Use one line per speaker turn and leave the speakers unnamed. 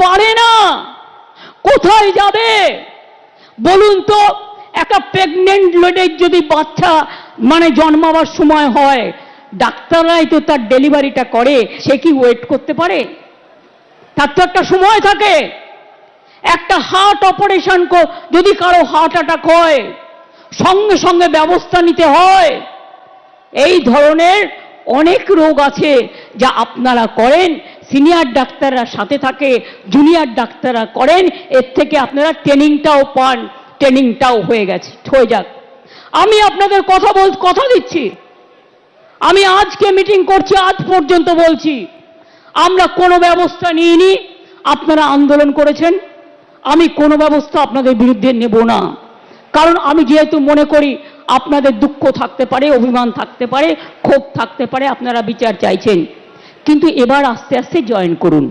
পারে না, কোথায় যাবে বলুন তো? একটা প্রেগনেন্ট লেডির যদি বাচ্চা জন্মাবার সময় হয়, ডাক্তাররাই তো তার ডেলিভারিটা করে, সে কি ওয়েট করতে পারে? তার তো একটা সময় থাকে। একটা হার্ট অপারেশন যদি কারো হার্ট অ্যাটাক হয়, সঙ্গে সঙ্গে ব্যবস্থা নিতে হয়। এই ধরনের অনেক রোগ আছে যা আপনারা করেন, সিনিয়র ডাক্তাররা সাথে থাকে, জুনিয়র ডাক্তাররা করেন, এর থেকে আপনারা ট্রেনিংটাও পান, ট্রেনিংটাও হয়ে যাক। আমি আপনাদের কথা দিচ্ছি, আমি আজকে মিটিং করছি, আজ পর্যন্ত বলছি, আমরা কোনো ব্যবস্থা নিইনি। আপনারা আন্দোলন করেছেন, আমি কোনো ব্যবস্থা আপনাদের বিরুদ্ধে নেব না। কারণ আমি যেহেতু মনে করি আপনাদের দুঃখ থাকতে পারে, অভিমান থাকতে পারে, ক্ষোভ থাকতে পারে, আপনারা বিচার চাইছেন, কিন্তু এবার আস্তে আস্তে জয়েন করুন।